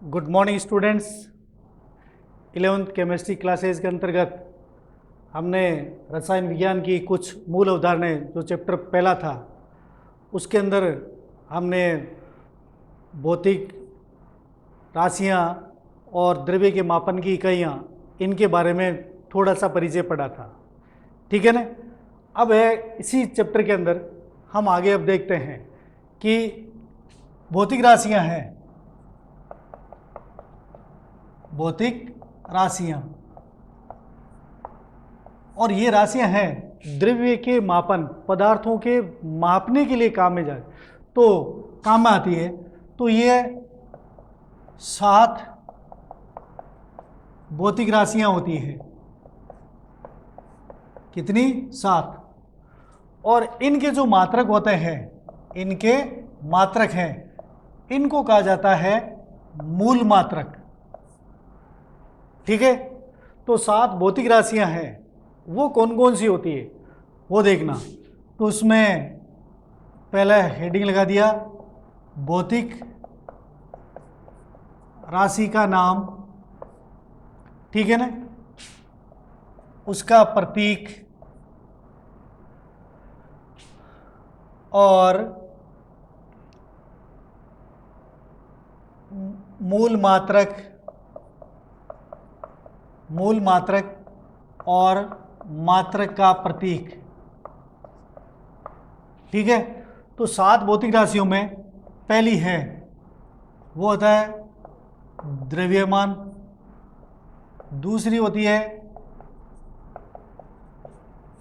Good morning students. 11th chemistry classes के अंतर्गत हमने रसायन विज्ञान की कुछ मूल अवधारणाएं जो चैप्टर पहला था उसके अंदर हमने भौतिक राशियां और द्रव्य के मापन की इकाइयां इनके बारे में थोड़ा सा परिचय पढ़ा था। ठीक है ना। अब है इसी चैप्टर के अंदर हम आगे अब देखते हैं कि भौतिक राशियां हैं, भौतिक राशियां, और ये राशियां हैं द्रव्य के मापन, पदार्थों के मापने के लिए काम में जाए तो काम में आती है। तो ये 7 भौतिक राशियां होती हैं। कितनी? 7। और इनके जो मात्रक होते हैं, इनके मात्रक हैं, इनको कहा जाता है मूल मात्रक। ठीक है। तो 7 भौतिक राशियां हैं, वो कौन कौन सी होती है वो देखना। तो उसमें पहला हेडिंग लगा दिया, भौतिक राशि का नाम। ठीक है ना। उसका प्रतीक और मूल मात्रक, मूल मात्रक और मात्रक का प्रतीक। ठीक है। तो 7 भौतिक राशियों में पहली है वो होता है द्रव्यमान, दूसरी होती है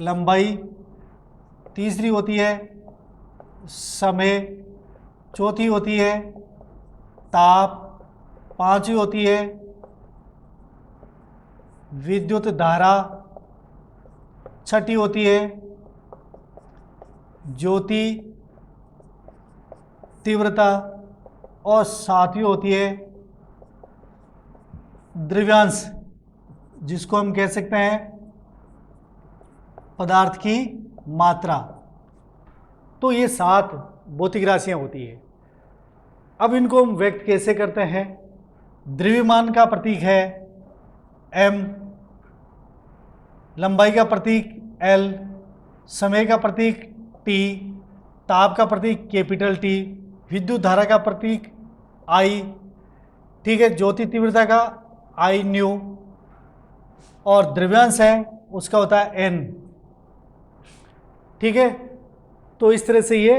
लंबाई, तीसरी होती है समय, चौथी होती है ताप, पांचवी होती है विद्युत धारा, छठी होती है ज्योति तीव्रता, और सातवीं होती है द्रव्यांश, जिसको हम कह सकते हैं पदार्थ की मात्रा। तो ये 7 भौतिक राशियां होती है। अब इनको हम व्यक्त कैसे करते हैं? द्रव्यमान का प्रतीक है m, लंबाई का प्रतीक L, समय का प्रतीक T, ताप का प्रतीक कैपिटल T, विद्युत धारा का प्रतीक I, ठीक है, ज्योति तीव्रता का I न्यू, और द्रव्यांश है उसका होता है N। ठीक है। तो इस तरह से ये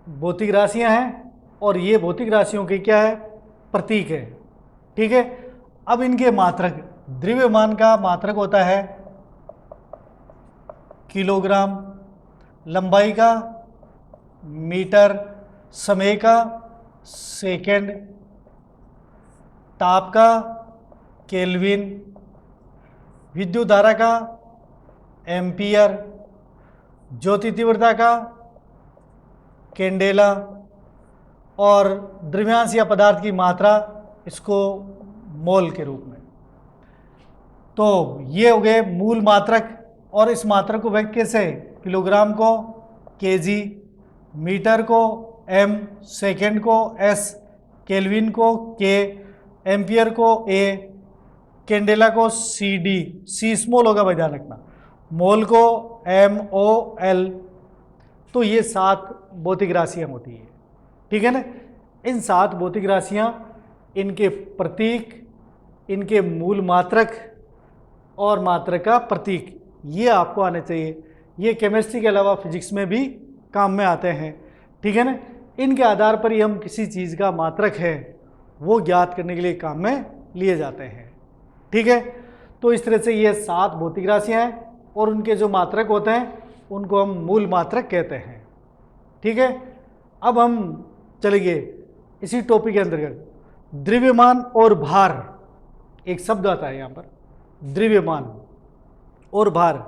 भौतिक राशियां हैं और ये भौतिक राशियों के क्या है? प्रतीक है। ठीक है। अब इनके मात्रक, द्रव्यमान का मात्रक होता है किलोग्राम, लंबाई का मीटर, समय का सेकंड, ताप का केल्विन, विद्युत धारा का एम्पियर, ज्योति तीव्रता का कैंडेला, और द्रव्यांश या पदार्थ की मात्रा इसको मोल के रूप में। तो ये हो गए मूल मात्रक। और इस मात्रक को व्यक्त कैसे? किलोग्राम को केजी, मीटर को एम, सेकंड को एस, केल्विन को के, एम्पियर को ए, कैंडेला को सी डी, सी स्मॉल होगा भाई ध्यान रखना, मोल को एम ओ एल। तो ये 7 भौतिक राशियां होती है। ठीक है ना। इन 7 भौतिक राशियां, इनके प्रतीक, इनके मूल मात्रक और मात्रक का प्रतीक, ये आपको आने चाहिए। ये केमिस्ट्री के अलावा फिजिक्स में भी काम में आते हैं। ठीक है ना। इनके आधार पर ही हम किसी चीज़ का मात्रक है वो ज्ञात करने के लिए काम में लिए जाते हैं। ठीक है। तो इस तरह से ये 7 भौतिक राशियां हैं और उनके जो मात्रक होते हैं उनको हम मूल मात्रक कहते हैं। ठीक है। अब हम चलेंगे इसी टॉपिक के अंतर्गत द्रव्यमान और भार। एक शब्द आता है यहाँ पर, द्रव्यमान और भार,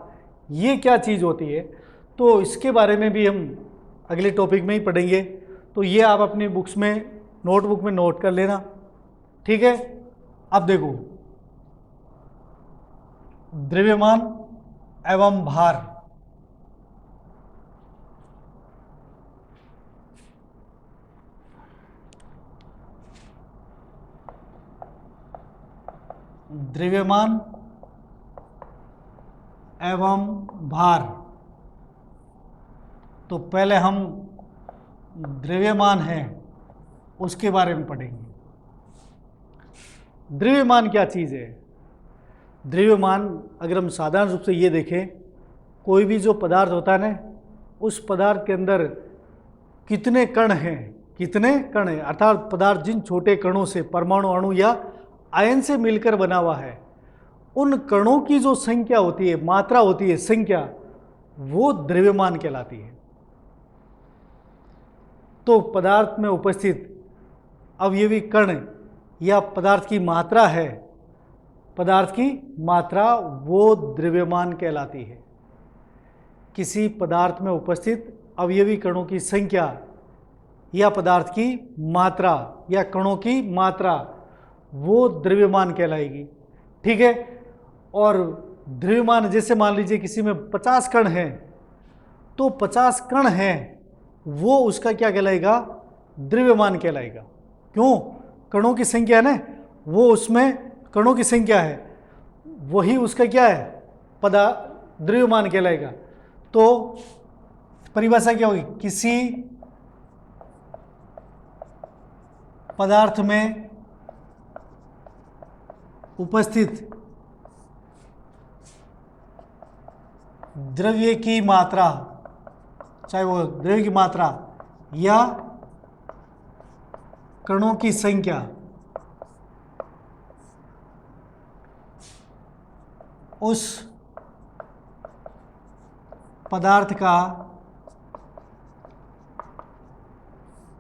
ये क्या चीज़ होती है? तो इसके बारे में भी हम अगले टॉपिक में ही पढ़ेंगे। तो ये आप अपनी बुक्स में, नोटबुक में नोट कर लेना। ठीक है। अब देखो, द्रव्यमान एवं भार। द्रव्यमान एवं भार। तो पहले हम द्रव्यमान है उसके बारे में पढ़ेंगे। द्रव्यमान क्या चीज़ है? द्रव्यमान अगर हम साधारण रूप से ये देखें, कोई भी जो पदार्थ होता है ना, उस पदार्थ के अंदर कितने कण हैं, अर्थात पदार्थ जिन छोटे कणों से, परमाणु, अणु या आयन से मिलकर बना हुआ है, उन कणों की जो संख्या होती है, मात्रा होती है, संख्या, वो द्रव्यमान कहलाती है। तो पदार्थ में उपस्थित अवयवी कण या पदार्थ की मात्रा है, पदार्थ की मात्रा, वो द्रव्यमान कहलाती है। किसी पदार्थ में उपस्थित अवयवी कणों की संख्या या पदार्थ की मात्रा या कणों की मात्रा, वो द्रव्यमान कहलाएगी। ठीक है। और द्रव्यमान, जैसे मान लीजिए किसी में 50 कण हैं, तो 50 कण हैं, वो उसका क्या कहलाएगा? द्रव्यमान कहलाएगा। क्यों? कणों की संख्या है ना, वो उसमें कणों की संख्या है, वही उसका क्या है? द्रव्यमान कहलाएगा। तो परिभाषा क्या होगी? किसी पदार्थ में उपस्थित द्रव्य की मात्रा, चाहे वो द्रव्य की मात्रा या कणों की संख्या, उस पदार्थ का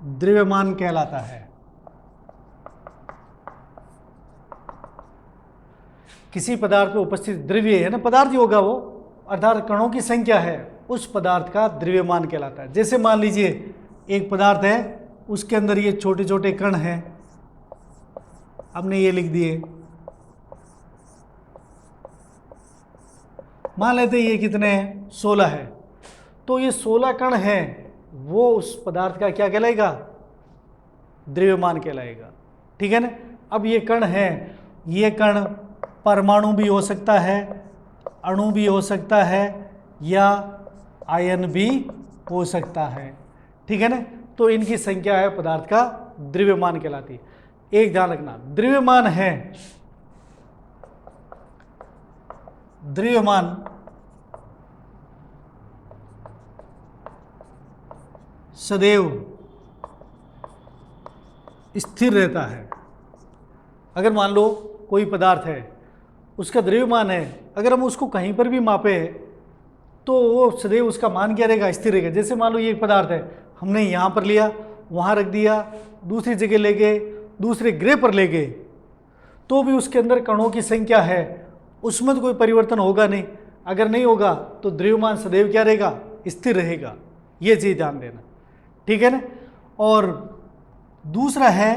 द्रव्यमान कहलाता है। किसी पदार्थ में उपस्थित द्रव्य है ना, पदार्थ ही होगा वो, अर्थात कणों की संख्या है, उस पदार्थ का द्रव्यमान कहलाता है। जैसे मान लीजिए एक पदार्थ है, उसके अंदर ये छोटे छोटे कण हैं, हमने ये लिख दिए, मान लेते ये कितने हैं? 16 है। तो ये 16 कण हैं, वो उस पदार्थ का क्या कहलाएगा? द्रव्यमान कहलाएगा। ठीक है ना। अब ये कण हैं, ये कण परमाणु भी हो सकता है, अणु भी हो सकता है, या आयन भी हो सकता है। ठीक है ना। तो इनकी संख्या है पदार्थ का द्रव्यमान कहलाती है। एक ध्यान रखना, द्रव्यमान है, द्रव्यमान सदैव स्थिर रहता है। अगर मान लो कोई पदार्थ है, उसका द्रव्यमान है, अगर हम उसको कहीं पर भी मापे तो वो सदैव उसका मान क्या रहेगा? स्थिर रहेगा। जैसे मान लो ये एक पदार्थ है, हमने यहाँ पर लिया, वहाँ रख दिया, दूसरी जगह ले गए, दूसरे ग्रह पर ले गए, तो भी उसके अंदर कणों की संख्या है, उसमें तो कोई परिवर्तन होगा नहीं। अगर नहीं होगा तो द्रव्यमान सदैव क्या रहेगा? स्थिर रहेगा। ये चीज़ ध्यान देना। ठीक है ना। और दूसरा है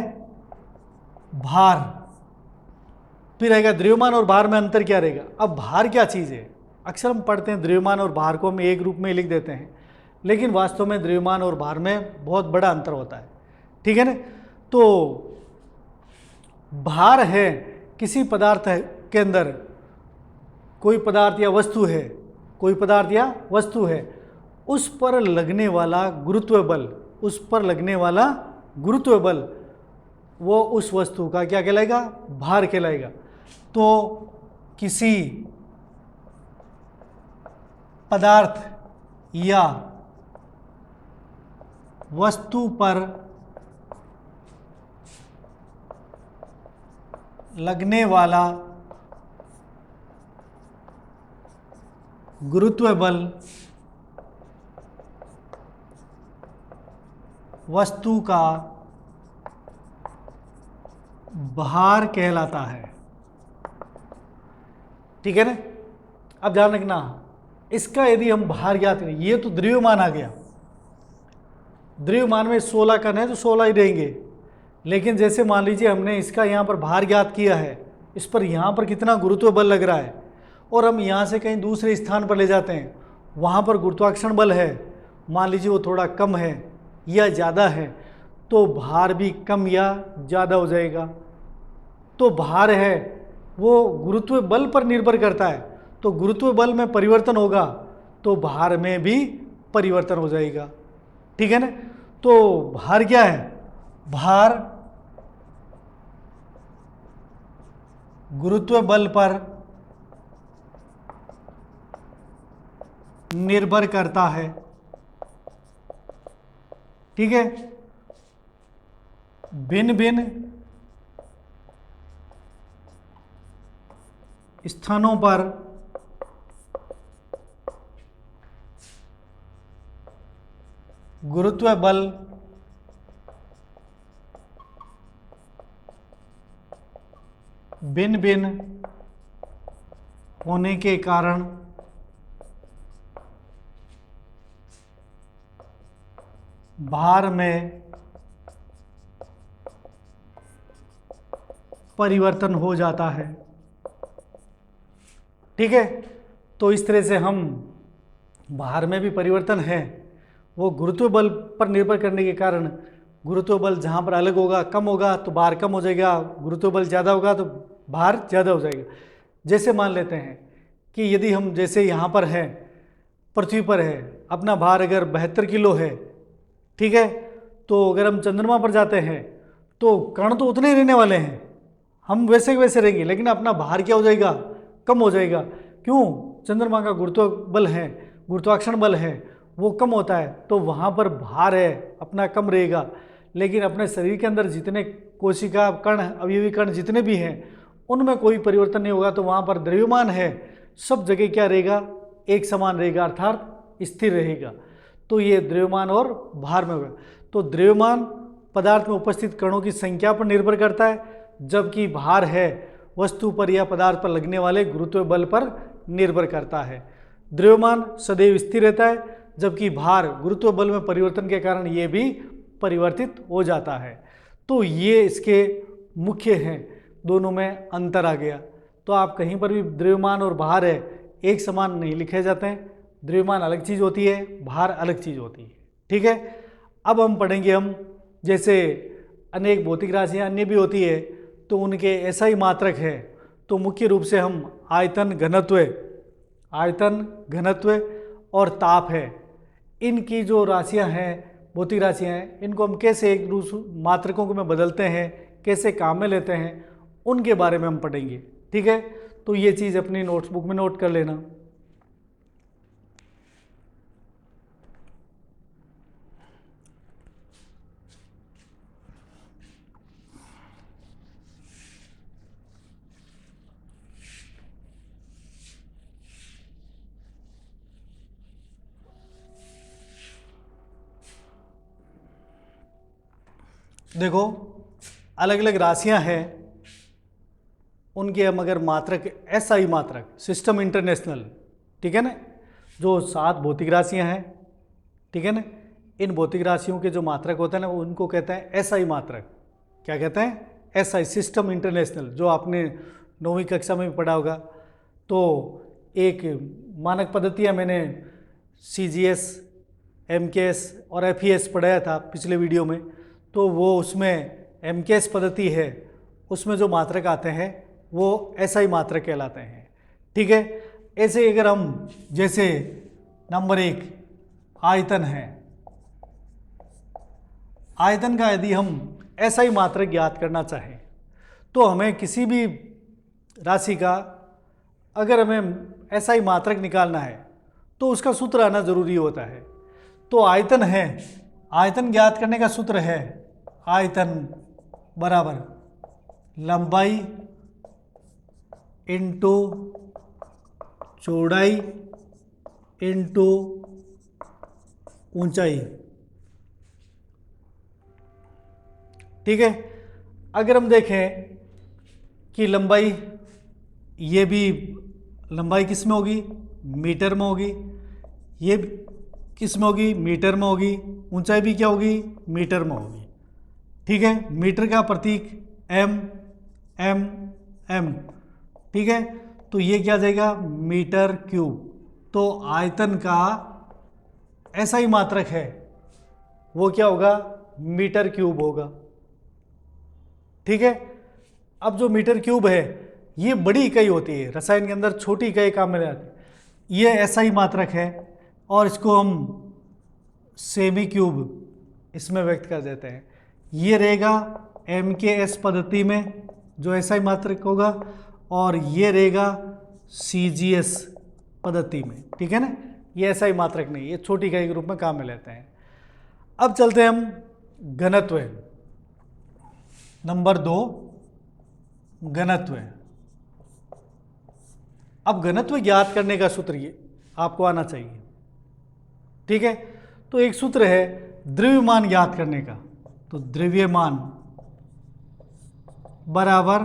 भार। फिर रहेगा द्रव्यमान और भार में अंतर क्या रहेगा? अब भार क्या चीज़ है? अक्सर हम पढ़ते हैं द्रव्यमान और भार को हम एक रूप में लिख देते हैं, लेकिन वास्तव में द्रव्यमान और भार में बहुत बड़ा अंतर होता है। ठीक है ना। तो भार है, किसी पदार्थ के अंदर कोई पदार्थ या वस्तु है, कोई पदार्थ या वस्तु है, उस पर लगने वाला गुरुत्व बल, उस पर लगने वाला गुरुत्व बल, वो उस वस्तु का क्या कहलाएगा? भार कहलाएगा। तो किसी पदार्थ या वस्तु पर लगने वाला गुरुत्व बल वस्तु का भार कहलाता है। ठीक है ना। अब ध्यान रखना, इसका यदि हम भार ज्ञात करें, ये तो द्रव्यमान आ गया, द्रव्यमान में 16 कण है तो 16 ही रहेंगे। लेकिन जैसे मान लीजिए हमने इसका यहाँ पर भार ज्ञात किया है, इस पर यहाँ पर कितना गुरुत्व बल लग रहा है, और हम यहाँ से कहीं दूसरे स्थान पर ले जाते हैं, वहाँ पर गुरुत्वाकर्षण बल है, मान लीजिए वो थोड़ा कम है या ज़्यादा है, तो भार भी कम या ज़्यादा हो जाएगा। तो भार है वो गुरुत्व बल पर निर्भर करता है, तो गुरुत्व बल में परिवर्तन होगा तो भार में भी परिवर्तन हो जाएगा। ठीक है ना। तो भार क्या है? भार गुरुत्व बल पर निर्भर करता है। ठीक है। भिन्न भिन्न स्थानों पर गुरुत्व बल भिन्न भिन्न होने के कारण भार में परिवर्तन हो जाता है। ठीक है। तो इस तरह से हम भार में भी परिवर्तन है, वो गुरुत्व बल पर निर्भर करने के कारण गुरुत्व बल जहाँ पर अलग होगा, कम होगा तो भार कम हो जाएगा, गुरुत्व बल ज़्यादा होगा तो भार ज़्यादा हो जाएगा। जैसे मान लेते हैं कि यदि हम जैसे यहाँ पर हैं, पृथ्वी पर है, अपना भार अगर 72 किलो है, ठीक है, तो अगर हम चंद्रमा पर जाते हैं तो कण तो उतने ही रहने वाले हैं, हम वैसे के वैसे रहेंगे, लेकिन अपना भार क्या हो जाएगा? कम हो जाएगा। क्यों? चंद्रमा का गुरुत्व बल है, गुरुत्वाकर्षण बल है, वो कम होता है, तो वहाँ पर भार है अपना कम रहेगा। लेकिन अपने शरीर के अंदर जितने कोशिका कण, अवयवी कण जितने भी हैं, उनमें कोई परिवर्तन नहीं होगा, तो वहाँ पर द्रव्यमान है सब जगह क्या रहेगा? एक समान रहेगा, अर्थात स्थिर रहेगा। तो ये द्रव्यमान और भार में होगा। तो द्रव्यमान पदार्थ में उपस्थित कणों की संख्या पर निर्भर करता है, जबकि भार है वस्तु पर या पदार्थ पर लगने वाले गुरुत्व बल पर निर्भर करता है। द्रव्यमान सदैव स्थिर रहता है, जबकि भार गुरुत्व बल में परिवर्तन के कारण ये भी परिवर्तित हो जाता है। तो ये इसके मुख्य हैं, दोनों में अंतर आ गया। तो आप कहीं पर भी द्रव्यमान और भार है एक समान नहीं लिखे जाते हैं, द्रव्यमान अलग चीज़ होती है, भार अलग चीज़ होती है। ठीक है। अब हम पढ़ेंगे जैसे अनेक भौतिक राशियाँ अन्य भी होती है, तो उनके ऐसा ही मात्रक है। तो मुख्य रूप से हम आयतन घनत्व और ताप है, इनकी जो राशियाँ हैं, भौतिक राशियाँ हैं, इनको हम कैसे एक दूसरे मात्रकों को में बदलते हैं, कैसे काम में लेते हैं, उनके बारे में हम पढ़ेंगे। ठीक है। तो ये चीज़ अपनी नोट्सबुक में नोट कर लेना। देखो, अलग अलग राशियां हैं, उनके हम अगर मात्रक एसआई मात्रक, सिस्टम इंटरनेशनल, ठीक है ना, जो 7 भौतिक राशियां हैं, ठीक है ना, इन भौतिक राशियों के जो मात्रक होते हैं ना, उनको कहते हैं एसआई मात्रक। क्या कहते हैं? एसआई, सिस्टम इंटरनेशनल, जो आपने 9वीं कक्षा में भी पढ़ा होगा। तो एक मानक पद्धतियाँ मैंने CGS, MKS और FES पढ़ाया था पिछले वीडियो में, तो वो उसमें MKS पद्धति है, उसमें जो मात्रक आते हैं वो SI मात्रक कहलाते हैं। ठीक है। ऐसे अगर हम जैसे नंबर 1 आयतन है, आयतन का यदि हम SI मात्रक ज्ञात करना चाहें तो हमें किसी भी राशि का अगर हमें SI मात्रक निकालना है तो उसका सूत्र आना जरूरी होता है। तो आयतन है, आयतन ज्ञात करने का सूत्र है आयतन बराबर लंबाई इंटू चौड़ाई इंटू ऊंचाई। ठीक है। अगर हम देखें कि लंबाई, ये भी लंबाई किस में होगी? मीटर में होगी। ये किस में होगी? मीटर में होगी। ऊंचाई भी क्या होगी? मीटर में होगी। ठीक है। मीटर का प्रतीक M, M, M। ठीक है। तो ये क्या आ जाएगा? Metre cube. तो आयतन का ऐसा ही मात्रक है, वो क्या होगा? मीटर क्यूब होगा। ठीक है। अब जो मीटर क्यूब है ये बड़ी इकाई होती है, रसायन के अंदर छोटी इकाई काम में ले आती है। ये ऐसा ही मात्रक है और इसको हम सेमी क्यूब इसमें व्यक्त कर देते हैं। ये रहेगा MKS पद्धति में जो ऐसा ही मात्रक होगा, और ये रहेगा CGS पद्धति में, ठीक है ना। ये ऐसा ही मात्रक नहीं, ये छोटी इकाई के रूप में काम में लेते हैं। अब चलते हैं हम घनत्व नंबर 2, घनत्व। अब घनत्व ज्ञात करने का सूत्र ये आपको आना चाहिए, ठीक है। तो एक सूत्र है द्रव्यमान ज्ञात करने का, तो द्रव्यमान बराबर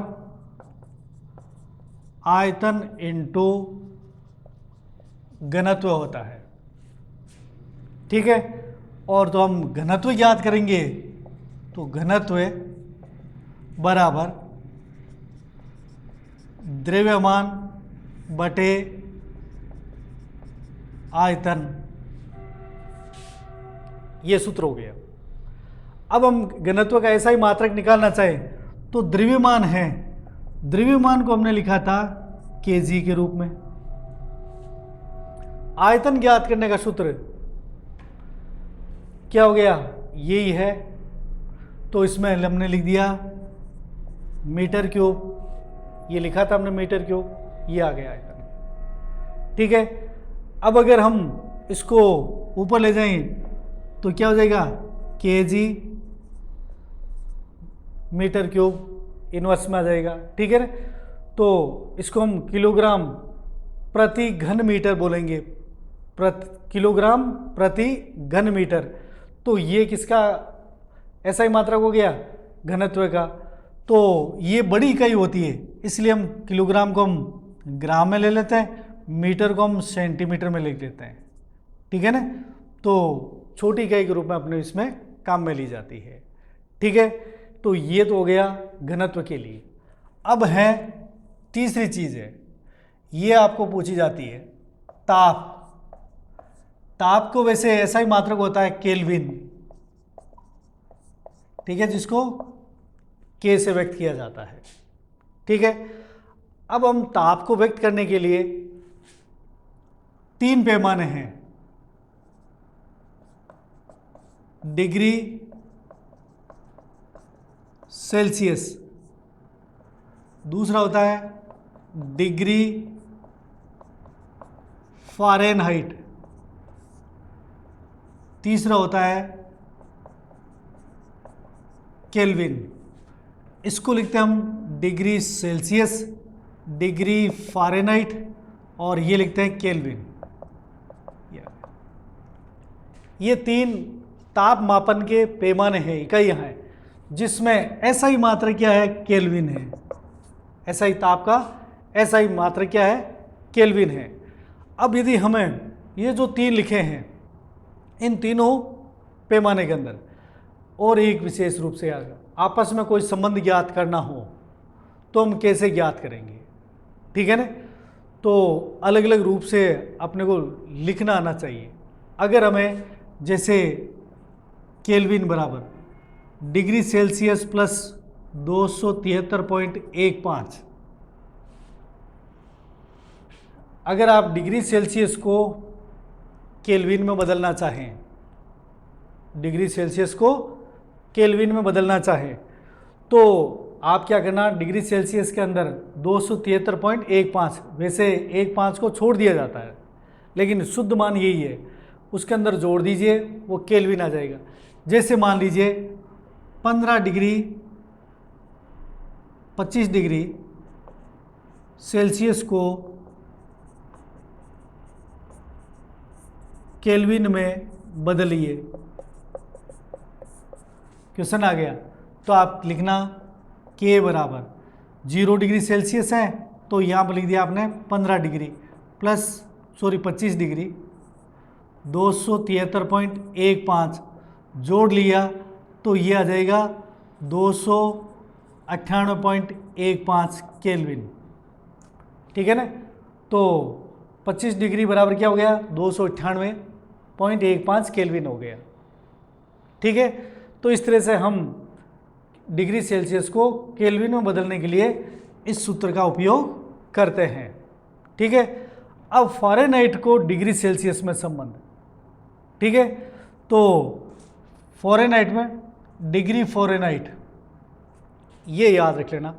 आयतन इंटू घनत्व होता है, ठीक है। और तो हम घनत्व ज्ञात करेंगे, तो घनत्व बराबर द्रव्यमान बटे आयतन, ये सूत्र हो गया। अब हम घनत्व का ऐसा ही मात्रक निकालना चाहें तो द्रव्यमान है, द्रव्यमान को हमने लिखा था kg के रूप में। आयतन ज्ञात करने का सूत्र क्या हो गया, यही है, तो इसमें हमने लिख दिया मीटर क्यूब, ये लिखा था हमने मीटर क्यूब, ये आ गया आयतन, ठीक है। अब अगर हम इसको ऊपर ले जाएं तो क्या हो जाएगा, kg मीटर क्यूब इनवर्स में आ जाएगा, ठीक है ना। तो इसको हम किलोग्राम प्रति घन मीटर बोलेंगे, किलोग्राम प्रति घन मीटर। तो ये किसका ऐसा ही मात्रक हो गया, घनत्व का। तो ये बड़ी इकाई होती है, इसलिए हम किलोग्राम को हम ग्राम में ले लेते हैं, मीटर को हम सेंटीमीटर में लिख देते हैं, ठीक है ना। तो छोटी इकाई के रूप में अपने इसमें काम में ली जाती है, ठीक है। तो ये तो हो गया घनत्व के लिए। अब है तीसरी चीज़ है, ये आपको पूछी जाती है ताप। ताप को वैसे ऐसा ही मात्रक होता है केल्विन, ठीक है, जिसको K से व्यक्त किया जाता है, ठीक है। अब हम ताप को व्यक्त करने के लिए 3 पैमाने हैं, डिग्री सेल्सियस, दूसरा होता है डिग्री फ़ारेनहाइट, तीसरा होता है केल्विन। इसको लिखते हैं हम डिग्री सेल्सियस, डिग्री फ़ारेनहाइट, और ये लिखते हैं केल्विन। ये 3 ताप मापन के पैमाने हैं, इकाइयाँ हैं, जिसमें ऐसा ही मात्रा क्या है, केल्विन है। ऐसा ही ताप का ऐसा ही मात्रा क्या है, केल्विन है। अब यदि हमें ये जो 3 लिखे हैं, इन तीनों पैमाने के अंदर और एक विशेष रूप से आपस में कोई संबंध ज्ञात करना हो तो हम कैसे ज्ञात करेंगे, ठीक है ना। तो अलग अलग रूप से अपने को लिखना आना चाहिए। अगर हमें जैसे केल्विन बराबर डिग्री सेल्सियस प्लस 273.15, अगर आप डिग्री सेल्सियस को केल्विन में बदलना चाहें, डिग्री सेल्सियस को केल्विन में बदलना चाहें, तो आप क्या करना, डिग्री सेल्सियस के अंदर 273.15, वैसे 15 को छोड़ दिया जाता है लेकिन शुद्ध मान यही है, उसके अंदर जोड़ दीजिए, वो केल्विन आ जाएगा। जैसे मान लीजिए 25 डिग्री सेल्सियस को केल्विन में बदलिए, क्वेश्चन आ गया। तो आप लिखना K बराबर 0 डिग्री सेल्सियस है तो यहाँ पर लिख दिया आपने 15 डिग्री प्लस 25 डिग्री 273.15 जोड़ लिया तो ये आ जाएगा 298.15 केल्विन, ठीक है ना। तो 25 डिग्री बराबर क्या हो गया, 298.15 केल्विन हो गया, ठीक है। तो इस तरह से हम डिग्री सेल्सियस को केल्विन में बदलने के लिए इस सूत्र का उपयोग करते हैं। ठीक है, अब फ़ारेनहाइट को डिग्री सेल्सियस में संबंध, ठीक है, तो फ़ारेनहाइट में डिग्री फ़ारेनहाइट ये याद रख लेना,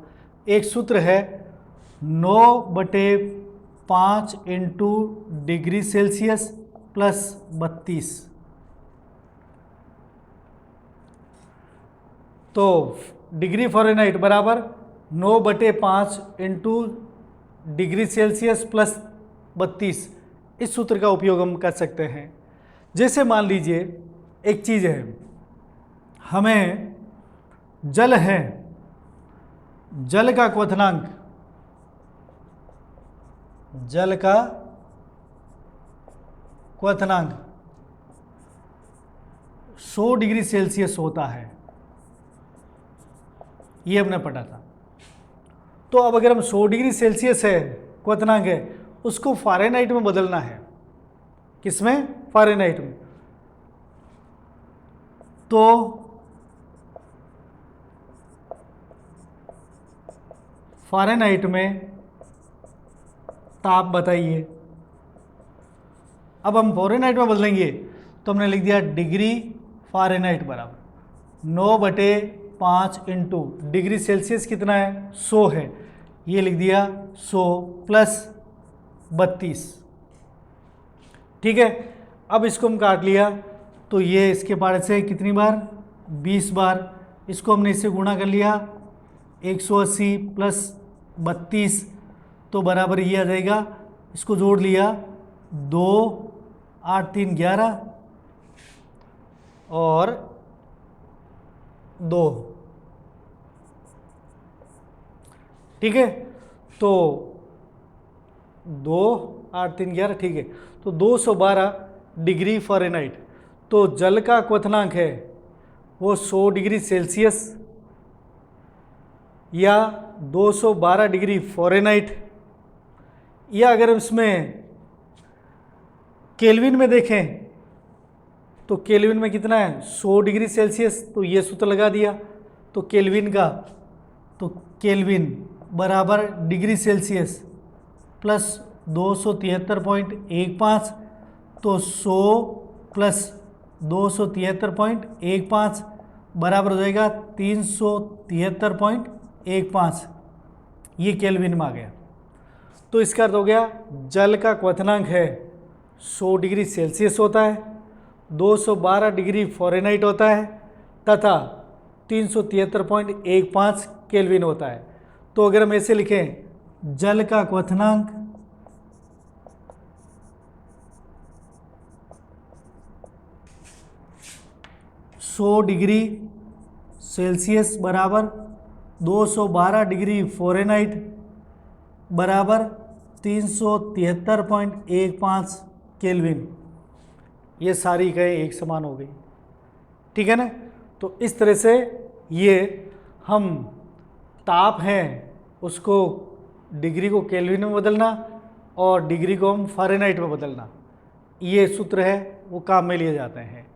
एक सूत्र है 9/5 इंटू डिग्री सेल्सियस प्लस 32। तो डिग्री फ़ारेनहाइट बराबर 9/5 इंटू डिग्री सेल्सियस प्लस 32, इस सूत्र का उपयोग हम कर सकते हैं। जैसे मान लीजिए एक चीज़ है, हमें जल है, जल का क्वथनांक, जल का क्वथनांक 100 डिग्री सेल्सियस होता है, ये हमने पढ़ा था। तो अब अगर हम 100 डिग्री सेल्सियस है क्वथनांक है, उसको फ़ारेनहाइट में बदलना है, किसमें? फ़ारेनहाइट में। तो फ़ारेनहाइट में ताप बताइए। अब हम फ़ारेनहाइट में बदलेंगे तो हमने लिख दिया डिग्री फ़ारेनहाइट बराबर 9/5 इंटू डिग्री सेल्सियस कितना है? 100 है, ये लिख दिया 100 प्लस 32। ठीक है, अब इसको हम काट लिया तो ये इसके पार से कितनी बार? 20 बार। इसको हमने इससे गुणा कर लिया 180 प्लस 32 तो बराबर ये आ जाएगा, इसको जोड़ लिया 2 8 3 11 और 2। ठीक है, तो 2 8 3 11, ठीक है, तो 212 डिग्री फ़ारेनहाइट। तो जल का क्वथनांक है वो 100 डिग्री सेल्सियस या 212 डिग्री फ़ारेनहाइट, या अगर इसमें केल्विन में देखें तो केल्विन में कितना है? 100 डिग्री सेल्सियस, तो ये सूत्र लगा दिया। तो केल्विन का, तो केल्विन बराबर डिग्री सेल्सियस प्लस 273.15, तो 100 प्लस 273.15 बराबर हो जाएगा 373.15, ये केल्विन में आ गया। तो इसका अर्थ हो गया जल का क्वथनांक है 100 डिग्री सेल्सियस होता है, 212 डिग्री फ़ारेनहाइट होता है तथा 373.15 केल्विन होता है। तो अगर हम ऐसे लिखें, जल का क्वथनांक 100 डिग्री सेल्सियस बराबर 212 डिग्री फ़ारेनहाइट बराबर 373.15 केल्विन, ये सारी इकाई एक समान हो गई। ठीक है ना? तो इस तरह से ये हम ताप हैं उसको डिग्री को केल्विन में बदलना और डिग्री को हम फ़ारेनहाइट में बदलना, ये सूत्र है वो काम में लिए जाते हैं।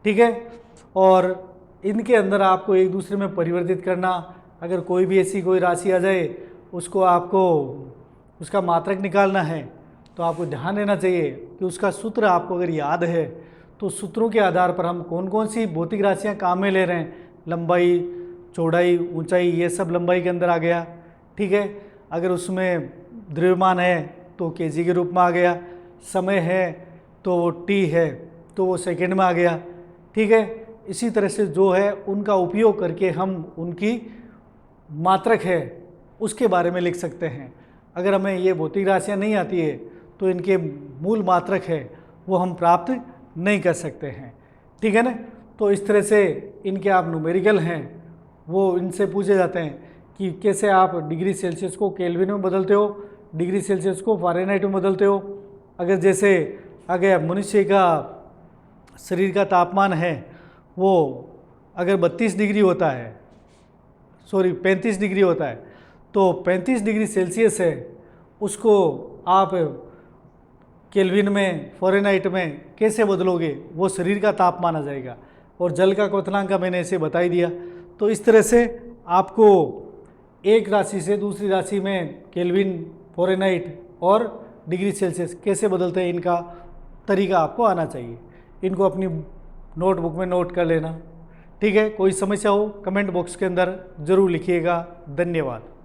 ठीक है, और इनके अंदर आपको एक दूसरे में परिवर्तित करना, अगर कोई भी ऐसी कोई राशि आ जाए उसको आपको उसका मात्रक निकालना है तो आपको ध्यान देना चाहिए कि उसका सूत्र आपको अगर याद है तो सूत्रों के आधार पर हम कौन कौन सी भौतिक राशियाँ काम में ले रहे हैं, लंबाई, चौड़ाई, ऊंचाई, ये सब लंबाई के अंदर आ गया। ठीक है, अगर उसमें द्रव्यमान है तो केजी के रूप में आ गया, समय है तो वो टी है तो वो सेकेंड में आ गया। ठीक है, इसी तरह से जो है उनका उपयोग करके हम उनकी मात्रक है उसके बारे में लिख सकते हैं। अगर हमें ये भौतिक राशियाँ नहीं आती है तो इनके मूल मात्रक है वो हम प्राप्त नहीं कर सकते हैं। ठीक है ना? तो इस तरह से इनके आप न्यूमेरिकल हैं वो इनसे पूछे जाते हैं कि कैसे आप डिग्री सेल्सियस को केल्विन में बदलते हो, डिग्री सेल्सियस को फ़ारेनहाइट में बदलते हो। अगर जैसे अगर मनुष्य का शरीर का तापमान है वो अगर 32 डिग्री होता है, 35 डिग्री होता है, तो 35 डिग्री सेल्सियस है उसको आप केल्विन में, फ़ारेनहाइट में कैसे बदलोगे? वो शरीर का तापमान आ जाएगा। और जल का क्वथनांक का मैंने ऐसे बता ही दिया। तो इस तरह से आपको एक राशि से दूसरी राशि में केल्विन, फ़ारेनहाइट और डिग्री सेल्सियस कैसे बदलते हैं, इनका तरीका आपको आना चाहिए। इनको अपनी नोटबुक में नोट कर लेना। ठीक है, कोई समस्या हो कमेंट बॉक्स के अंदर ज़रूर लिखिएगा। धन्यवाद।